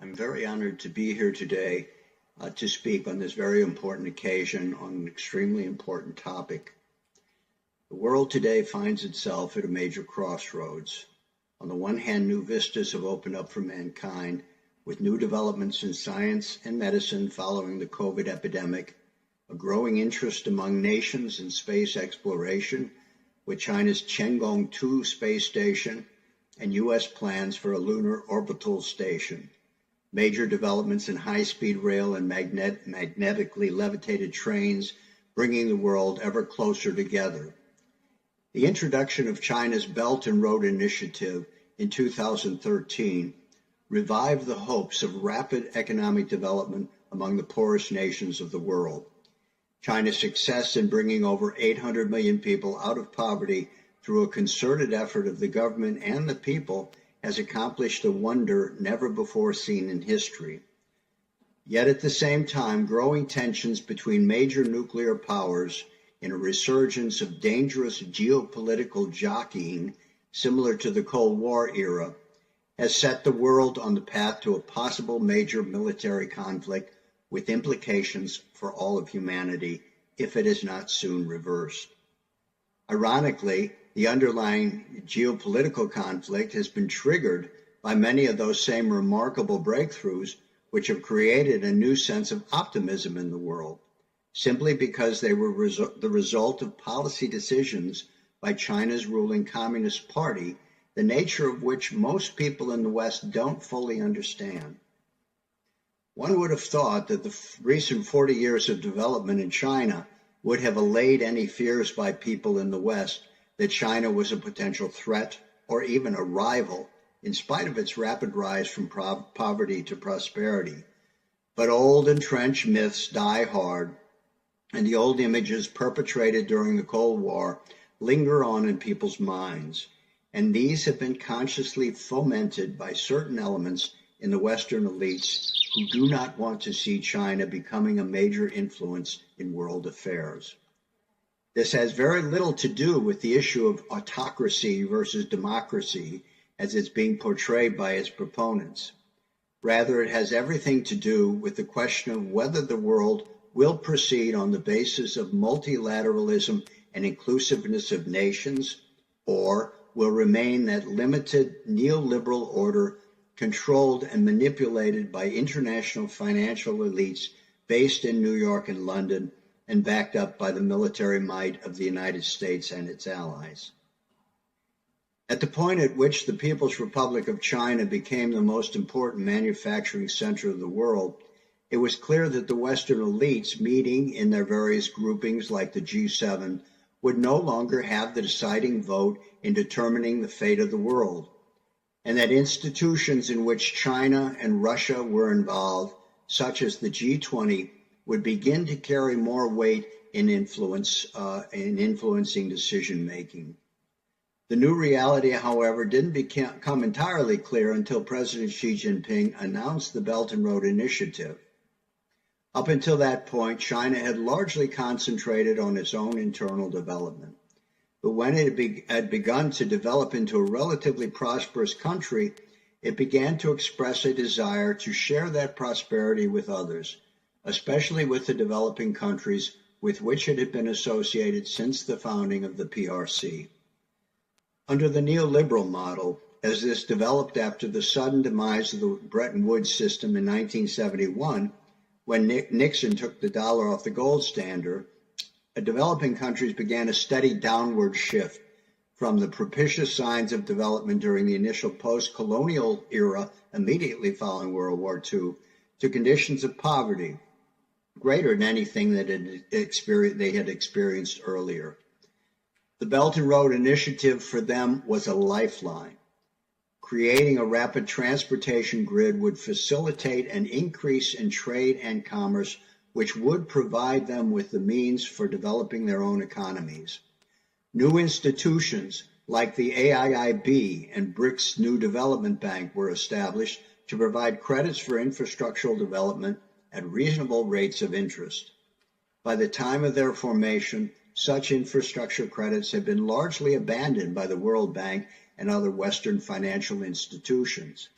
I'm very honored to be here today to speak on this very important occasion on an extremely important topic. The world today finds itself at a major crossroads. On the one hand, new vistas have opened up for mankind with new developments in science and medicine following the COVID epidemic, a growing interest among nations in space exploration with China's Tiangong-2 space station and U.S. plans for a lunar orbital station. Major developments in high-speed rail and magnetically levitated trains, bringing the world ever closer together. The introduction of China's Belt and Road Initiative in 2013 revived the hopes of rapid economic development among the poorest nations of the world. China's success in bringing over 800 million people out of poverty through a concerted effort of the government and the people has accomplished a wonder never before seen in history. Yet at the same time, growing tensions between major nuclear powers in a resurgence of dangerous geopolitical jockeying similar to the Cold War era has set the world on the path to a possible major military conflict with implications for all of humanity if it is not soon reversed. Ironically, the underlying geopolitical conflict has been triggered by many of those same remarkable breakthroughs which have created a new sense of optimism in the world, simply because they were the result of policy decisions by China's ruling Communist Party, the nature of which most people in the West don't fully understand. One would have thought that the recent 40 years of development in China would have allayed any fears by people in the West that China was a potential threat or even a rival, in spite of its rapid rise from poverty to prosperity. But old entrenched myths die hard, and the old images perpetrated during the Cold War linger on in people's minds, and these have been consciously fomented by certain elements in the Western elites who do not want to see China becoming a major influence in world affairs. This has very little to do with the issue of autocracy versus democracy as it's being portrayed by its proponents. Rather, it has everything to do with the question of whether the world will proceed on the basis of multilateralism and inclusiveness of nations, or will remain that limited neoliberal order controlled and manipulated by international financial elites based in New York and London and backed up by the military might of the United States and its allies. At the point at which the People's Republic of China became the most important manufacturing center of the world, it was clear that the Western elites meeting in their various groupings like the G7 would no longer have the deciding vote in determining the fate of the world, and that institutions in which China and Russia were involved, such as the G20, would begin to carry more weight in influencing decision-making. The new reality, however, didn't become entirely clear until President Xi Jinping announced the Belt and Road Initiative. Up until that point, China had largely concentrated on its own internal development. But when it had begun to develop into a relatively prosperous country, it began to express a desire to share that prosperity with others, especially with the developing countries with which it had been associated since the founding of the PRC. Under the neoliberal model, as this developed after the sudden demise of the Bretton Woods system in 1971, when Nixon took the dollar off the gold standard, developing countries began a steady downward shift from the propitious signs of development during the initial post-colonial era immediately following World War II to conditions of poverty greater than anything that they had experienced earlier. The Belt and Road Initiative for them was a lifeline. Creating a rapid transportation grid would facilitate an increase in trade and commerce, which would provide them with the means for developing their own economies. New institutions like the AIIB and BRICS New Development Bank were established to provide credits for infrastructural development at reasonable rates of interest. By the time of their formation, such infrastructure credits had been largely abandoned by the World Bank and other Western financial institutions.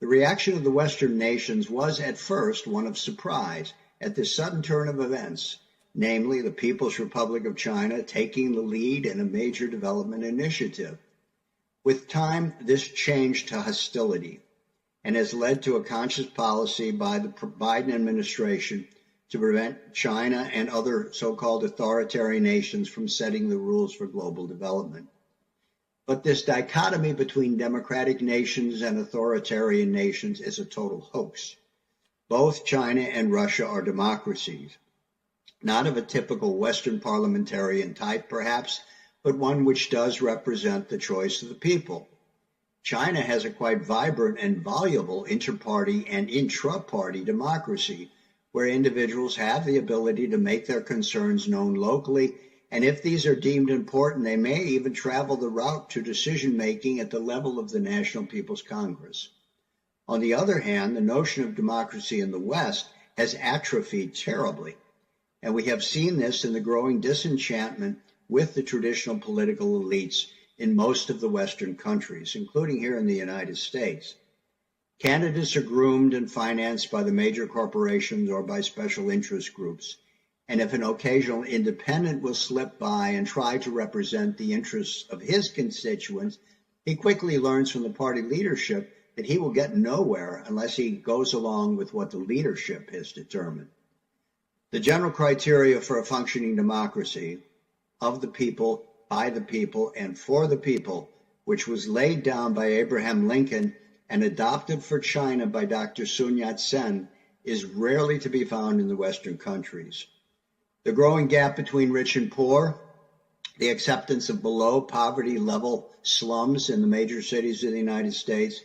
The reaction of the Western nations was at first one of surprise at this sudden turn of events, namely the People's Republic of China taking the lead in a major development initiative. With time, this changed to hostility and has led to a conscious policy by the Biden administration to prevent China and other so-called authoritarian nations from setting the rules for global development. But this dichotomy between democratic nations and authoritarian nations is a total hoax. Both China and Russia are democracies, not of a typical Western parliamentarian type, perhaps, but one which does represent the choice of the people. China has a quite vibrant and voluble inter-party and intra-party democracy, where individuals have the ability to make their concerns known locally, and if these are deemed important, they may even travel the route to decision-making at the level of the National People's Congress. On the other hand, the notion of democracy in the West has atrophied terribly, and we have seen this in the growing disenchantment with the traditional political elites in most of the Western countries, including here in the United States. Candidates are groomed and financed by the major corporations or by special interest groups, and if an occasional independent will slip by and try to represent the interests of his constituents, he quickly learns from the party leadership that he will get nowhere unless he goes along with what the leadership has determined. The general criteria for a functioning democracy, of the people, by the people, and for the people, which was laid down by Abraham Lincoln and adopted for China by Dr. Sun Yat-sen, is rarely to be found in the Western countries. The growing gap between rich and poor, the acceptance of below poverty level slums in the major cities of the United States,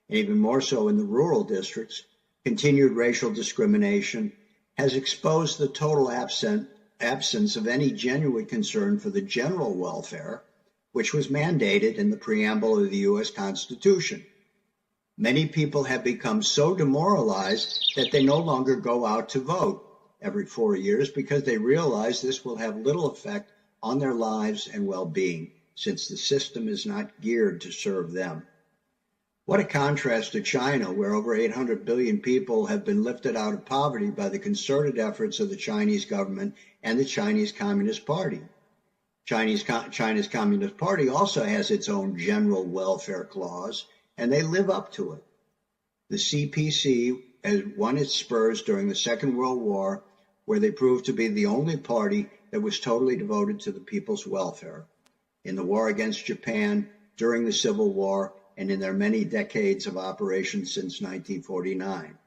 and even more so in the rural districts, continued racial discrimination, has exposed the total absence of any genuine concern for the general welfare, which was mandated in the preamble of the U.S. Constitution. Many people have become so demoralized that they no longer go out to vote every 4 years because they realize this will have little effect on their lives and well-being, since the system is not geared to serve them. What a contrast to China, where over 800 billion people have been lifted out of poverty by the concerted efforts of the Chinese government and the Chinese Communist Party. China's Communist Party also has its own general welfare clause, and they live up to it. The CPC has won its spurs during the Second World War, where they proved to be the only party that was totally devoted to the people's welfare. In the war against Japan, during the Civil War, and in their many decades of operation since 1949.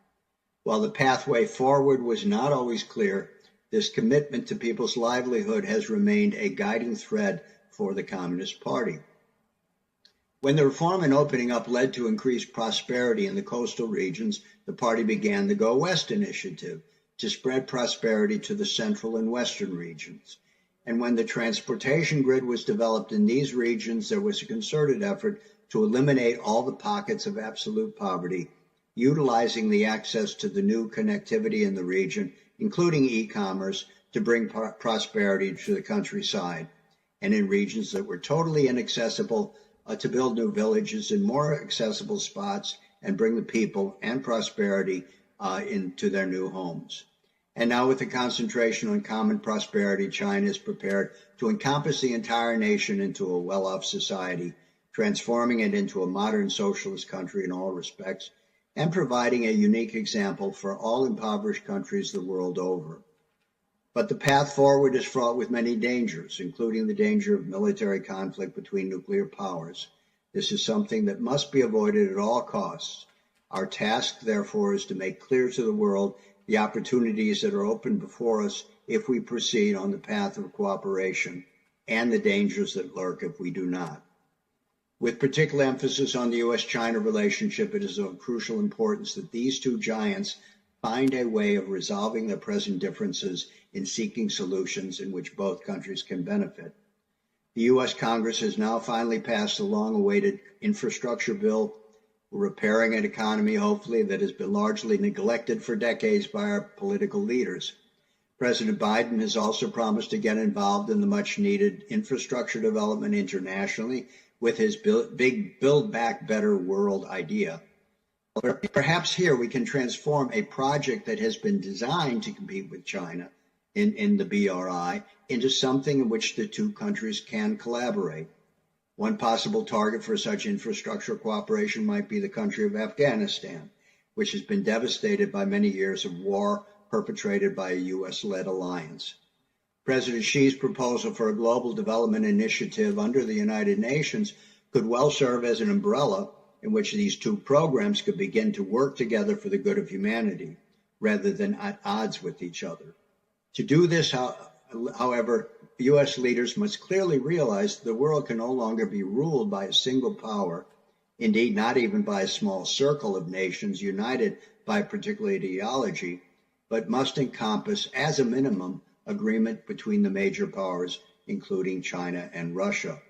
While the pathway forward was not always clear, this commitment to people's livelihood has remained a guiding thread for the Communist Party. When the reform and opening up led to increased prosperity in the coastal regions, the party began the Go West initiative to spread prosperity to the central and western regions. And when the transportation grid was developed in these regions, there was a concerted effort to eliminate all the pockets of absolute poverty, utilizing the access to the new connectivity in the region, including e-commerce, to bring prosperity to the countryside, and in regions that were totally inaccessible, to build new villages in more accessible spots and bring the people and prosperity into their new homes. And now with the concentration on common prosperity, China is prepared to encompass the entire nation into a well-off society, transforming it into a modern socialist country in all respects, and providing a unique example for all impoverished countries the world over. But the path forward is fraught with many dangers, including the danger of military conflict between nuclear powers. This is something that must be avoided at all costs. Our task, therefore, is to make clear to the world the opportunities that are open before us if we proceed on the path of cooperation, and the dangers that lurk if we do not. With particular emphasis on the U.S.-China relationship, it is of crucial importance that these two giants find a way of resolving their present differences in seeking solutions in which both countries can benefit. The U.S. Congress has now finally passed a long-awaited infrastructure bill, repairing an economy, hopefully, that has been largely neglected for decades by our political leaders. President Biden has also promised to get involved in the much-needed infrastructure development internationally with his big Build Back Better world idea. Perhaps here we can transform a project that has been designed to compete with China in the BRI into something in which the two countries can collaborate. One possible target for such infrastructure cooperation might be the country of Afghanistan, which has been devastated by many years of war perpetrated by a U.S.-led alliance. President Xi's proposal for a global development initiative under the United Nations could well serve as an umbrella in which these two programs could begin to work together for the good of humanity, rather than at odds with each other. To do this, however, U.S. leaders must clearly realize the world can no longer be ruled by a single power, indeed not even by a small circle of nations united by a particular ideology, but must encompass, as a minimum, agreement between the major powers, including China and Russia.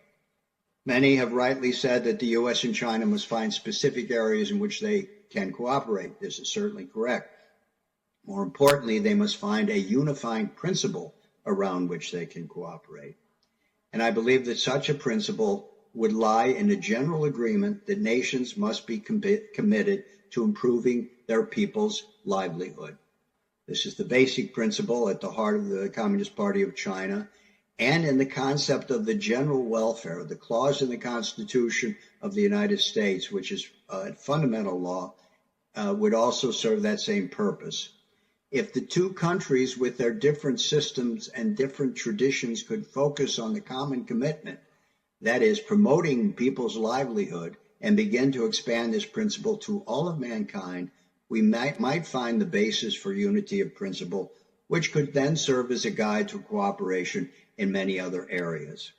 Many have rightly said that the U.S. and China must find specific areas in which they can cooperate. This is certainly correct. More importantly, they must find a unifying principle around which they can cooperate. And I believe that such a principle would lie in a general agreement that nations must be committed to improving their people's livelihood. This is the basic principle at the heart of the Communist Party of China, and in the concept of the general welfare, the clause in the Constitution of the United States, which is fundamental law, would also serve that same purpose. If the two countries with their different systems and different traditions could focus on the common commitment, that is, promoting people's livelihood, and begin to expand this principle to all of mankind, we might find the basis for unity of principle, which could then serve as a guide to cooperation in many other areas.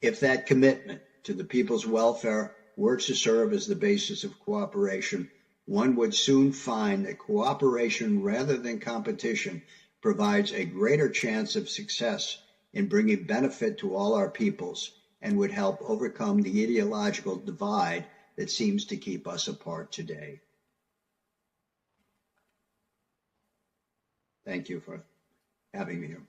If that commitment to the people's welfare were to serve as the basis of cooperation, one would soon find that cooperation rather than competition provides a greater chance of success in bringing benefit to all our peoples and would help overcome the ideological divide that seems to keep us apart today. Thank you for having me here.